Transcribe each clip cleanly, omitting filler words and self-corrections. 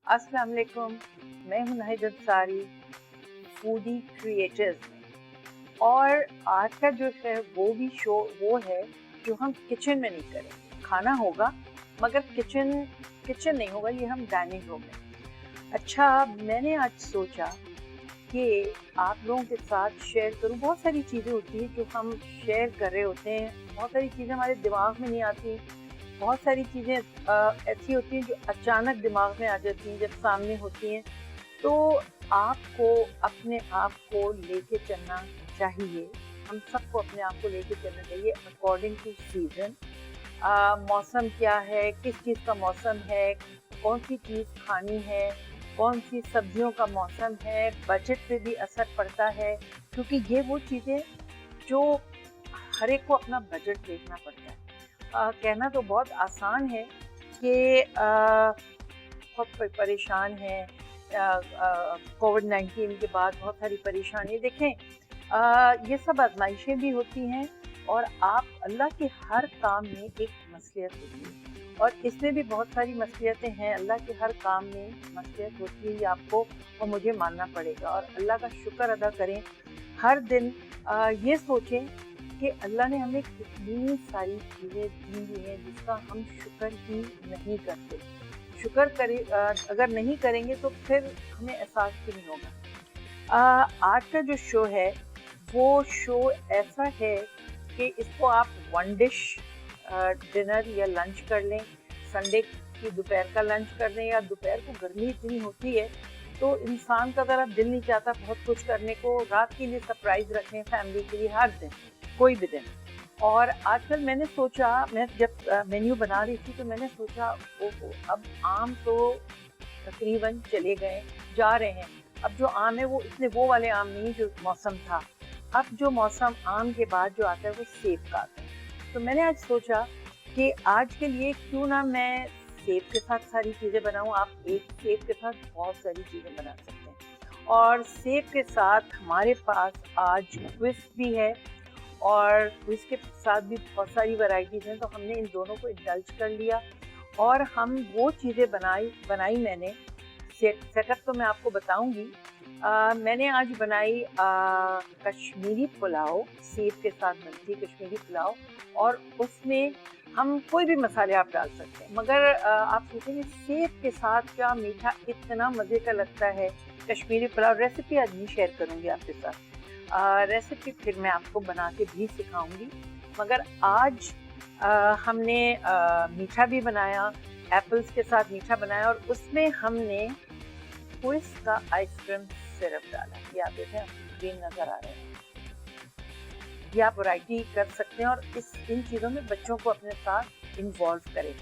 अस्सलाम वालेकुम। मैं हूं नाहिद अंसारी, फूडी क्रिएटर्स में। और आज का जो है वो है जो हम किचन में नहीं करेंगे। खाना होगा मगर किचन किचन नहीं होगा, ये हम डाइनिंग रूम में। अच्छा, मैंने आज सोचा कि आप लोगों के साथ शेयर करूं। बहुत सारी चीज़ें होती हैं जो हम शेयर कर रहे होते हैं, बहुत सारी चीज़ें हमारे दिमाग में नहीं आती, बहुत सारी चीज़ें ऐसी होती हैं जो अचानक दिमाग में आ जाती हैं, जब सामने होती हैं। तो आपको अपने आप को लेके चलना चाहिए, हम सबको अपने आप को लेके चलना चाहिए अकॉर्डिंग टू सीजन। मौसम क्या है, किस चीज़ का मौसम है, कौन सी चीज़ खानी है, कौन सी सब्जियों का मौसम है, बजट पे भी असर पड़ता है, क्योंकि ये वो चीज़ें जो हर एक को अपना बजट देखना पड़ता है। कहना तो बहुत आसान है कि बहुत परेशान है, कोविड-19 के बाद बहुत सारी परेशानी देखें। ये सब आजमाइशें भी होती हैं और आप अल्लाह के हर काम में एक मसलियत होती है और इसमें भी बहुत सारी मसलियतें हैं। अल्लाह के हर काम में मसलियत होती है, ये आपको और मुझे मानना पड़ेगा और अल्लाह का शुक्र अदा करें। हर दिन ये सोचें कि अल्लाह ने हमें कितनी सारी चीज़ें दी हुई हैं जिसका हम शुक्र ही नहीं करते। शुक्र करें, अगर नहीं करेंगे तो फिर हमें एहसास भी नहीं होगा। आज का जो शो है वो शो ऐसा है कि इसको आप वन डिश डिनर या लंच कर लें, संडे की दोपहर का लंच कर लें, या दोपहर को गर्मी इतनी होती है तो इंसान का ज़रा दिल नहीं चाहता बहुत कुछ करने को, रात के लिए सरप्राइज रखें फैमिली के लिए हर दिन, कोई भी दिन। और आजकल मैंने सोचा, मैं जब मेन्यू बना रही थी तो मैंने सोचा ओहो, अब आम तो तकरीबन चले गए, जा रहे हैं। अब जो आम है वो इतने वो वाले आम नहीं जो मौसम था। अब जो मौसम आम के बाद जो आता है वो सेब का आता है। तो मैंने आज सोचा कि आज के लिए क्यों ना मैं सेब के साथ सारी चीज़ें बनाऊं। आप एक सेब के साथ बहुत सारी चीज़ें बना सकते हैं। और सेब के साथ हमारे पास आज ट्विस्ट भी है और ट्विस्ट के साथ भी बहुत सारी वैरायटीज़ हैं, तो हमने इन दोनों को इंडल्ज कर लिया और हम वो चीज़ें बनाई मैंने। सेटअप तो मैं आपको बताऊंगी। मैंने आज बनाई कश्मीरी पुलाव, सेब के साथ बनती है कश्मीरी पुलाव, और उसमें हम कोई भी मसाले आप डाल सकते हैं, मगर आप सोचेंगे सेब के साथ क्या मीठा इतना मज़े का लगता है कश्मीरी पुलाव। रेसिपी आज नहीं शेयर करूँगी आपके साथ, रेसिपी फिर मैं आपको बना के भी सिखाऊंगी। मगर आज हमने मीठा भी बनाया, एप्पल्स के साथ मीठा बनाया, और उसमें हमने ट्विस्ट का आइसक्रीम सिरप डाला। ये आप देखें, ग्रीन नज़र आ रहे हैं। ये आप वैरायटी कर सकते हैं और इन चीज़ों में बच्चों को अपने साथ इन्वॉल्व करें।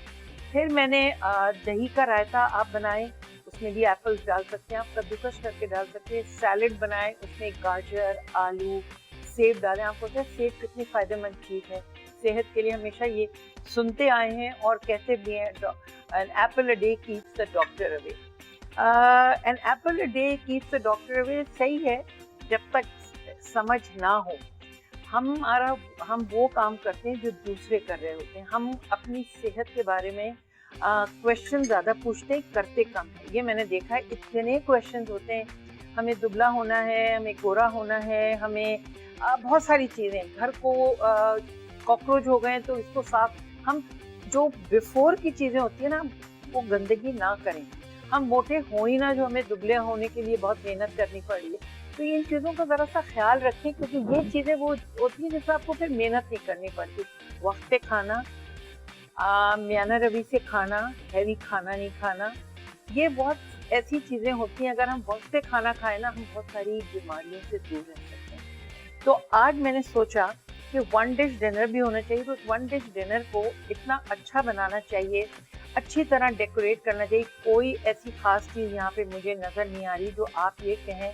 फिर मैंने दही का रायता आप बनाए, उसमें भी एप्पल्स डाल सकते हैं, आप कद्दूकस करके डाल सकते हैं। सैलेड बनाए, उसमें गाजर, आलू, सेब डालें। आपको पता है सेब कितनी फ़ायदेमंद चीज़ है सेहत के लिए, हमेशा ये सुनते आए हैं और कहते भी हैं, an apple a day keeps the doctor away. An apple a day keeps the doctor away सही है, जब तक समझ ना हो। हम वो काम करते हैं जो दूसरे कर रहे होते हैं। हम अपनी सेहत के बारे में क्वेश्चन ज़्यादा पूछते हैं, करते कम है। ये मैंने देखा है, इतने क्वेश्चन होते हैं, हमें दुबला होना है, हमें गोरा होना है, हमें बहुत सारी चीज़ें, घर को कॉकरोच हो गए तो इसको साफ, हम जो बिफोर की चीज़ें होती है ना वो गंदगी ना करें। हम मोटे हो ही ना जो हमें दुबले होने के लिए बहुत मेहनत करनी पड़ रही है। तो इन चीज़ों का ज़रा सा ख्याल रखें, क्योंकि ये चीज़ें वो होती हैं जिससे आपको फिर मेहनत नहीं करनी पड़ती। वक्त पे खाना, मियाना रवि से खाना, हैवी खाना नहीं खाना, ये बहुत ऐसी चीज़ें होती हैं। अगर हम वक्त पे खाना खाएं ना, हम बहुत सारी बीमारियों से दूर रह सकते हैं। तो आज मैंने सोचा कि वन डिश डिनर भी होना चाहिए, तो वन डिश डिनर को इतना अच्छा बनाना चाहिए, अच्छी तरह डेकोरेट करना चाहिए। कोई ऐसी ख़ास चीज़ यहाँ पे मुझे नज़र नहीं आ रही जो आप ये कहें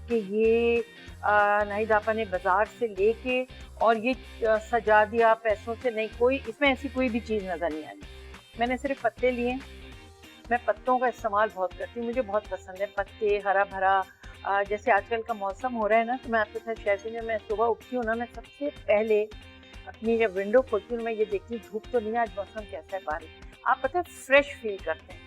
कि ये नाहिद आपा ने बाज़ार से लेके और ये सजा दिया पैसों से। नहीं, कोई इसमें ऐसी कोई भी चीज़ नज़र नहीं आ रही। मैंने सिर्फ पत्ते लिए, मैं पत्तों का इस्तेमाल बहुत करती हूँ, मुझे बहुत पसंद है पत्ते, हरा भरा। जैसे आजकल का मौसम हो रहा है ना, तो मैं आपके साथ शेयर करूँ, मैं सुबह उठती हूँ ना, मैं सबसे पहले अपनी जब विंडो खोलती हूँ मैं ये देखती हूँ धूप तो नहीं है, आज मौसम कैसा है, बारिश। आप पता है फ्रेश फील करते हैं।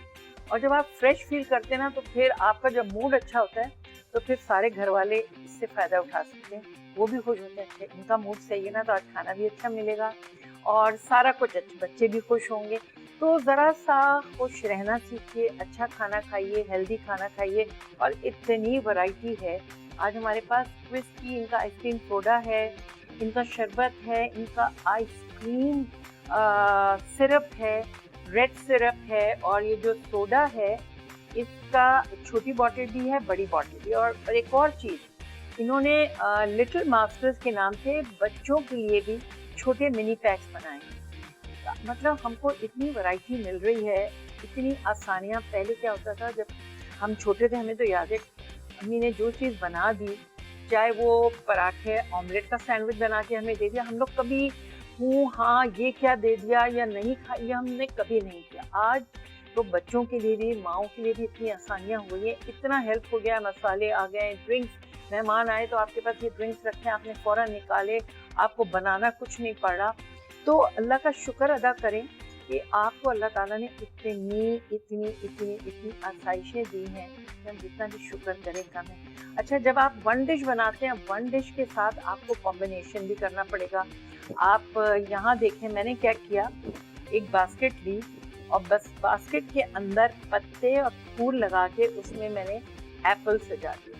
और जब आप फ्रेश फील करते हैं ना, तो फिर आपका जब मूड अच्छा होता है तो फिर सारे घर वाले इससे फ़ायदा उठा सकते हैं, वो भी खुश होते हैं। इनका मूड सही है ना, तो आज खाना भी अच्छा मिलेगा और सारा कुछ अच्छा, बच्चे भी खुश होंगे। तो ज़रा सा खुश रहना सीखिए, अच्छा खाना खाइए, हेल्दी खाना खाइए। और इतनी वैरायटी है आज हमारे पास, व्हिस्की, इनका आइसक्रीम सोडा है, इनका शरबत है, इनका आइसक्रीम सिरप है, रेड सिरप है, और ये जो सोडा है इसका छोटी बॉटल भी है, बड़ी बॉटल भी। और एक और चीज़, इन्होंने लिटिल मास्टर्स के नाम से बच्चों के लिए भी छोटे मिनी पैक्स बनाए हैं। मतलब हमको इतनी वैरायटी मिल रही है, इतनी आसानियाँ। पहले क्या होता था, जब हम छोटे थे, हमें तो याद है अम्मी ने जो चीज़ बना दी, चाहे वो पराठे, ऑमलेट का सैंडविच बना के हमें दे दिया, हम लोग कभी हाँ ये क्या दे दिया या नहीं खाया, ये हमने कभी नहीं किया। आज तो बच्चों के लिए भी, माओं के लिए भी इतनी आसानियाँ हो गई हैं, इतना हेल्प हो गया, मसाले आ गए, ड्रिंक्स, मेहमान आए तो आपके पास ये ड्रिंक्स रखे, आपने फ़ौरन निकाले, आपको बनाना कुछ नहीं पड़ा। तो अल्लाह का शुक्र अदा करें कि आपको अल्लाह ताला ने इतनी आसाइशें दी हैं कि हम जितना भी शुक्र करें कम है। अच्छा, जब आप वन डिश बनाते हैं, वन डिश के साथ आपको कॉम्बिनेशन भी करना पड़ेगा। आप यहाँ देखें, मैंने क्या किया, एक बास्केट ली और बस बास्केट के अंदर पत्ते और फूल लगा के उसमें मैंने एप्पल सजा दिए।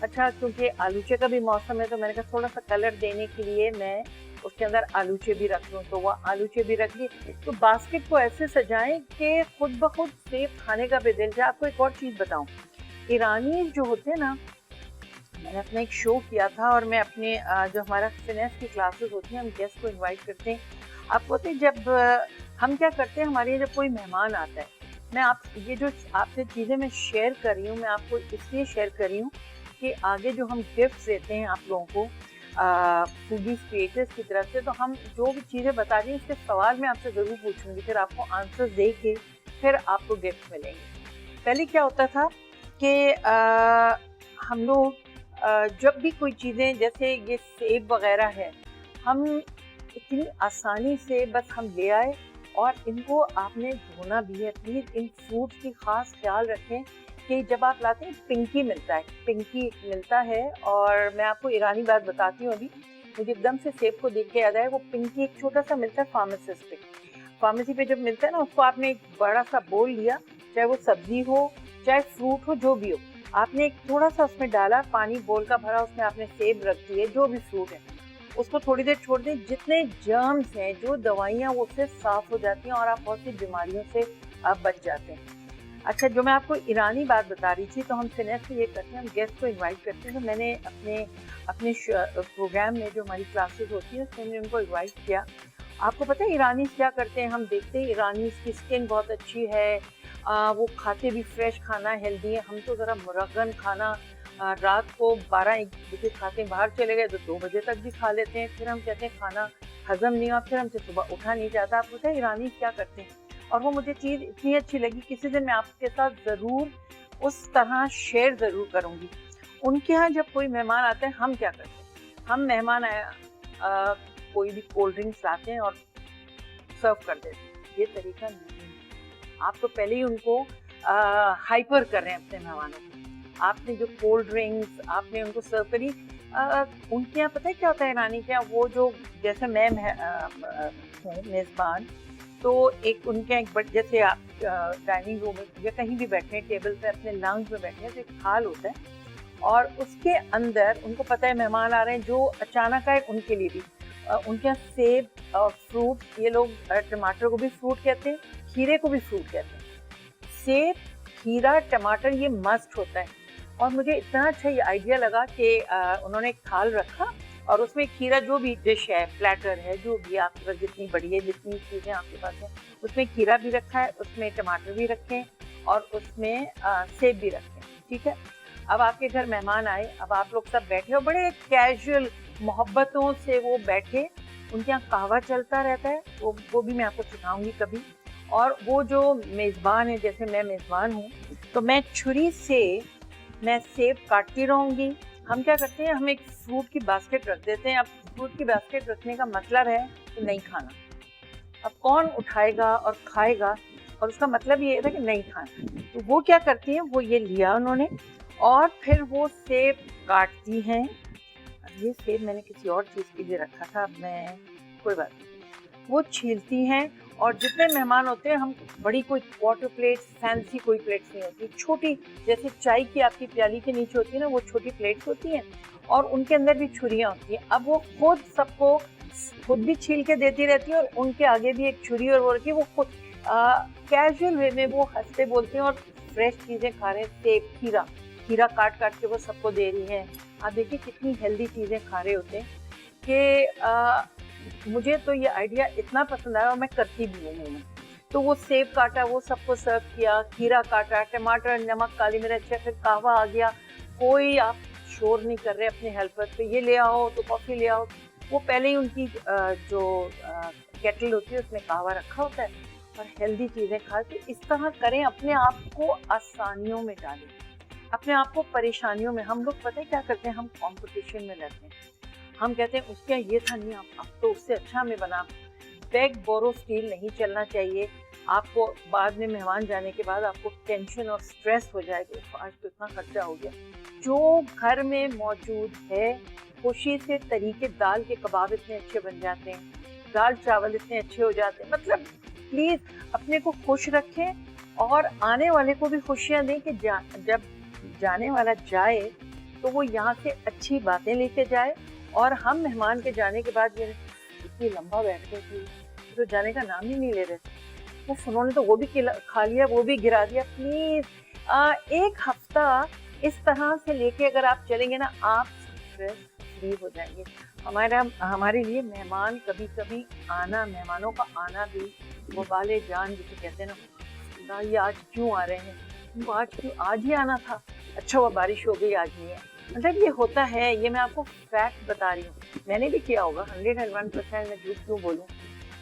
अच्छा, क्योंकि आलूचे का भी मौसम है तो मैंने कहा थोड़ा सा कलर देने के लिए मैं उसके अंदर आलूचे भी रख लूँ, तो वह आलूचे भी रख लिए। तो बास्केट को ऐसे सजाएं कि खुद ब खुद सेब खाने का भी दिल जाए। आपको एक और चीज़ बताऊँ, ईरानी जो होते हैं ना, मैंने अपना एक शो किया था और मैं अपने जो हमारा फिनेस की क्लासेस होती हैं, हम गेस्ट को इनवाइट करते हैं। आपको पता है, जब हम क्या करते हैं, हमारे यहाँ जब कोई मेहमान आता है, मैं आप ये जो आपसे चीज़ें मैं शेयर कर रही हूँ, मैं आपको इसलिए शेयर कर रही हूँ कि आगे जो हम गिफ्ट देते हैं आप लोगों को फूडीज क्रिएटर्स की तरफ से, तो हम जो भी चीज़ें बता रही हैं इसके सवाल मैं आपसे ज़रूर पूछूंगी, फिर आपको आंसर दे के फिर आपको गिफ्ट मिलेंगे। पहले क्या होता था कि हम लोग जब भी कोई चीज़ें, जैसे ये सेब वगैरह है, हम इतनी आसानी से बस हम ले आए और इनको आपने धोना भी है। प्लीज़ इन फ्रूट्स की ख़ास ख्याल रखें कि जब आप लाते हैं, पिंकी मिलता है, पिंकी मिलता है। और मैं आपको ईरानी बात बताती हूँ अभी, मुझे एकदम से सेब को देख के याद आया, वो पिंकी एक छोटा सा मिलता है फार्मेसिस्ट पे। फार्मेसी पे जब मिलता है ना, उसको आपने एक बड़ा सा बोल लिया, चाहे वो सब्जी हो चाहे फ्रूट हो, जो भी हो, आपने एक थोड़ा सा उसमें डाला, पानी बोल का भरा, उसमें आपने सेब रख दिए, जो भी फ्रूट है, उसको थोड़ी देर छोड़ दें। जितने जर्म्स हैं, जो दवाइयाँ, वो उससे साफ़ हो जाती हैं और आप बहुत सी बीमारियों से आप बच जाते हैं। अच्छा, जो मैं आपको ईरानी बात बता रही थी, तो हम फिनेस से ये करते हैं, हम गेस्ट को इनवाइट करते हैं। तो मैंने अपने प्रोग्राम में जो हमारी क्लासेस होती हैं, उसमें मैंने उनको इनवाइट किया। आपको पता है ईरानी क्या करते हैं, हम देखते हैं ईरानी की स्किन बहुत अच्छी है, वो खाते भी फ्रेश खाना, हेल्दी है। हम तो ज़रा मुरगन खाना रात को 12-1 बजे खाते हैं, बाहर चले गए तो 2 बजे तक भी खा लेते हैं, फिर हम कहते हैं खाना हजम नहीं हुआ, फिर हमसे सुबह उठा नहीं जाता। आप पता है ईरानी क्या करते हैं, और वो मुझे चीज़ इतनी अच्छी लगी, किसी दिन मैं आपके साथ ज़रूर उस तरह शेयर ज़रूर करूँगी। उनके यहाँ जब कोई मेहमान आता है, हम क्या करते हैं, हम मेहमान आया कोई भी कोल्ड ड्रिंक्स लाते हैं और सर्व कर देते हैं। ये तरीका नहीं है। आप तो पहले ही उनको हाइपर कर रहे हैं अपने मेहमानों को। आपने जो कोल्ड ड्रिंक्स आपने उनको सर्व करी, उनके यहाँ पता है क्या होता है ईरानी के यहाँ, वो जो जैसे मैं हूँ मेज़बान, तो एक उनके यहाँ एक जैसे आप डाइनिंग रूम में या कहीं भी बैठे हैं, टेबल पे अपने लाउंज में बैठे हैं, तो एक थाल होता है और उसके अंदर उनको पता है मेहमान आ रहे हैं, जो अचानक आए उनके लिए भी उनके यहाँ सेब और फ्रूट, ये लोग टमाटर को भी फ्रूट कहते हैं, खीरे को भी फ्रूट कहते हैं। सेब, खीरा, टमाटर ये मस्ट होता है। और मुझे इतना अच्छा ये आइडिया लगा कि उन्होंने एक थाल रखा और उसमें खीरा, जो भी डिश है, प्लेटर है, जो भी आपके पास जितनी बड़ी है, जितनी चीज़ें आपके पास हैं, उसमें खीरा भी रखा है, उसमें टमाटर भी रखे और उसमें सेब भी रखे। ठीक है, अब आपके घर मेहमान आए, अब आप लोग सब बैठे हो, बड़े कैजुअल मोहब्बतों से वो बैठे, उनके यहाँ कहवा चलता रहता है, वो भी मैं आपको सिखाऊंगी कभी। और वो जो मेज़बान है, जैसे मैं मेज़बान हूँ, तो मैं छुरी से मैं सेब काटती रहूँगी। हम क्या करते हैं, हम एक फ्रूट की बास्केट रख देते हैं। अब फ्रूट की बास्केट रखने का मतलब है कि नहीं खाना। अब कौन उठाएगा और खाएगा, और उसका मतलब ये है कि नहीं खाना। तो वो क्या करती हैं, वो ये लिया उन्होंने और फिर वो सेब काटती हैं। ये सेब मैंने किसी और चीज़ के लिए रखा था, मैं कोई बात नहीं। वो छीलती हैं और जितने मेहमान होते हैं, हम बड़ी कोई क्वार्टर प्लेट, फैंसी कोई प्लेट्स नहीं होती, छोटी जैसे चाय की आपकी प्याली के नीचे होती है ना, वो छोटी प्लेट्स होती हैं और उनके अंदर भी छुरियाँ होती हैं। अब वो खुद सबको खुद भी छील के देती रहती है और उनके आगे भी एक छुरी और वो रखी, वो खुद कैजुअल वे में वो हंसते बोलते हैं और फ्रेश चीज़ें खा रहे हैं। सेब, खीरा, खीरा काट काट के वो सबको दे रही हैं। आप देखिए कितनी हेल्दी चीज़ें खा रहे होते हैं कि मुझे तो ये आइडिया इतना पसंद आया और मैं करती भी हूँ में। तो वो सेब काटा, वो सबको सर्व किया, खीरा काटा, टमाटर, नमक, काली मिर्च, फिर कहवा आ गया। कोई आप शोर नहीं कर रहे अपने हेल्पर पे, ये ले आओ तो कॉफ़ी ले आओ। वो पहले ही उनकी जो केटल होती है उसमें कहवा रखा होता है और हेल्दी चीज़ें खा के इस तरह करें, अपने आप को आसानियों में डालें, अपने आप को परेशानियों में। हम लोग पता है क्या करते हैं, हम कंपटीशन में रहते हैं, हम कहते हैं उसके ये था नहीं, अब तो उससे अच्छा हमें बना। बेग बोरो स्टील नहीं चलना चाहिए। आपको बाद में मेहमान जाने के बाद आपको टेंशन और स्ट्रेस हो जाएगा, आज तो इतना खर्चा हो गया। जो घर में मौजूद है खुशी से तरीके, दाल के कबाब इतने अच्छे बन जाते हैं, दाल चावल इतने अच्छे हो जाते हैं। मतलब प्लीज़ अपने को खुश रखें और आने वाले को भी खुशियाँ दें कि जब जाने वाला जाए तो वो यहाँ से अच्छी बातें लेके जाए। और हम मेहमान के जाने के बाद ये इतनी लंबा बैठ गए थे, तो जाने का नाम ही नहीं ले रहे थे। उन्होंने तो वो भी खा लिया, वो भी गिरा दिया। प्लीज़ एक हफ्ता इस तरह से लेके अगर आप चलेंगे ना, आप स्ट्रेस फ्री हो जाएंगे। हमारे लिए मेहमान कभी कभी आना, मेहमानों का आना भी वबाले जान जिसे कहते हैं ना, ये आज क्यों आ रहे हैं, वो आज ही आना था, अच्छा वो बारिश हो गई आज नहीं है। मतलब ये होता है, ये मैं आपको फैक्ट बता रही हूँ, मैंने भी किया होगा। 101% मैं झूठ क्यों बोलूँ।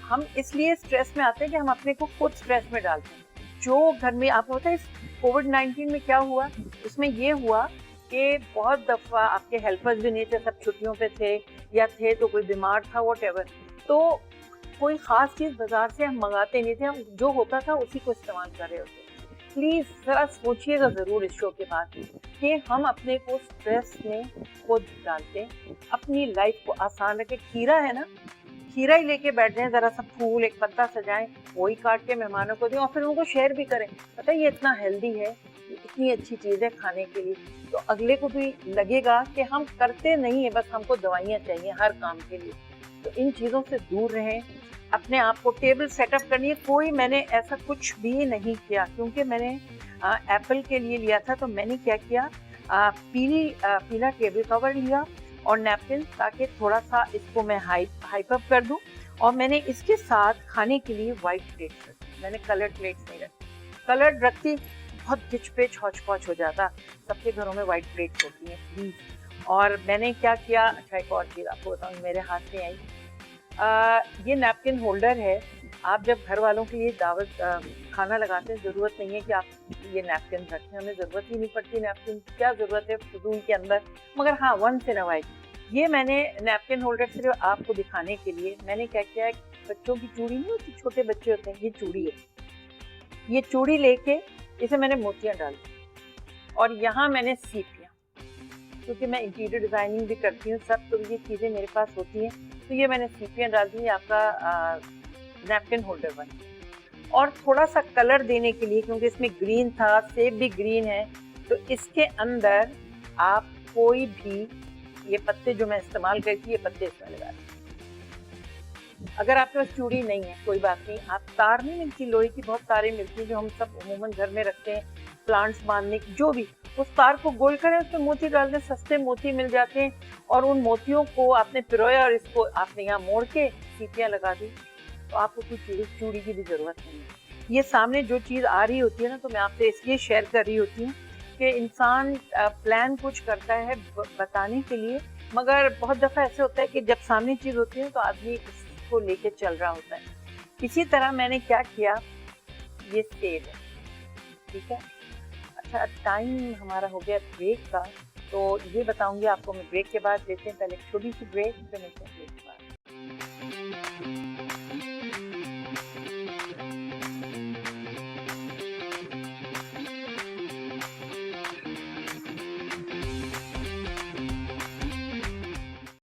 हम इसलिए स्ट्रेस में आते हैं कि हम अपने को खुद स्ट्रेस में डालते हैं। जो घर में आपको पता है कोविड-19 में क्या हुआ, उसमें ये हुआ कि बहुत दफ़ा आपके हेल्पर्स भी नहीं थे, सब छुट्टियों पे थे या थे तो कोई बीमार था, व्हाटएवर, तो कोई ख़ास चीज़ बाज़ार से हम मंगाते नहीं थे, हम जो होता था उसी को इस्तेमाल कर रहे होते। प्लीज़ ज़रा सोचिएगा ज़रूर इस शो के बाद कि हम अपने को स्ट्रेस में खुद डालते हैं, अपनी लाइफ को आसान रखें। खीरा है ना, खीरा ही लेके बैठ जाएं, ज़रा सा फूल, एक पत्ता सजाएं, वही काट के मेहमानों को दें और फिर उनको शेयर भी करें। पता है ये इतना हेल्दी है, इतनी अच्छी चीज़ है खाने के लिए, तो अगले को भी लगेगा कि हम करते नहीं है, बस हमको दवाइयाँ चाहिए हर काम के लिए। तो इन चीज़ों से दूर रहें। अपने आप को टेबल सेटअप करनी है, कोई मैंने ऐसा कुछ भी नहीं किया, क्योंकि मैंने एप्पल के लिए लिया था, तो मैंने क्या किया, पीला टेबल कवर लिया और नैपकिन, ताकि थोड़ा सा इसको मैं हाइप अप कर दूं। और मैंने इसके साथ खाने के लिए वाइट प्लेट्स रखी, मैंने कलर्ड प्लेट्स नहीं रखी। कलर्ड रखती बहुत गिच पिच हौच पौच हो जाता, सबके घरों में वाइट प्लेट्स होती हैं प्लीज़। और मैंने क्या किया, अच्छा एक और चीज़ आपको बताऊँ, मेरे हाथ में आई, ये नैपकिन होल्डर है। आप जब घर वालों के लिए दावत खाना लगाते हैं, ज़रूरत नहीं है कि आप ये नैपकिन रखें, हमें ज़रूरत ही नहीं पड़ती नैपकिन, क्या ज़रूरत है फजूल के अंदर। मगर हाँ, वंस इन अ वाइल ये मैंने नैपकिन होल्डर सिर्फ आपको दिखाने के लिए मैंने क्या किया, बच्चों की चूड़ी नहीं होती, छोटे बच्चे होते हैं, ये चूड़ी है, ये चूड़ी लेके इसे मैंने मोतियाँ डाल दी और यहाँ मैंने सीपियाँ, क्योंकि मैं इंटीरियर डिज़ाइनिंग भी करती हूँ सब, तो ये चीज़ें मेरे पास होती हैं, तो ये मैंने सीपियाँ डाल दी, आपका नैपकिन होल्डर बन गया। और थोड़ा सा कलर देने के लिए, क्योंकि इसमें ग्रीन था, सेब भी ग्रीन है, तो इसके अंदर आप कोई भी ये पत्ते जो मैं इस्तेमाल करती, ये पत्ते इसमें लगा दें। अगर आपके पास चूड़ी नहीं है कोई बात नहीं, आप तार नहीं मिलती, लोहे की बहुत तारें मिलती हैं जो हम सब अमूमन घर में रखते हैं प्लांट्स बांधने की, जो भी, उस तार को गोल करें, उसमें मोती डाल दें, सस्ते मोती मिल जाते हैं, और उन मोतियों को आपने पिरोया और इसको आपने यहाँ मोड़ के सीपियाँ लगा दी, तो आपको कोई चूड़ी की भी ज़रूरत नहीं है। ये सामने जो चीज़ आ रही होती है ना, तो मैं आपसे इसलिए शेयर कर रही होती हूँ कि इंसान प्लान कुछ करता है बताने के लिए, मगर बहुत दफ़ा ऐसे होता है कि जब सामने चीज़ होती है तो आदमी इसको लेके चल रहा होता है। इसी तरह मैंने क्या किया, ये सेब है, ठीक है। अच्छा, टाइम हमारा हो गया ब्रेक का, तो ये बताऊंगी आपको मैं ब्रेक के बाद। देते हैं पहले छोटी सी ब्रेक, फिर मिलते हैं ब्रेक के बाद।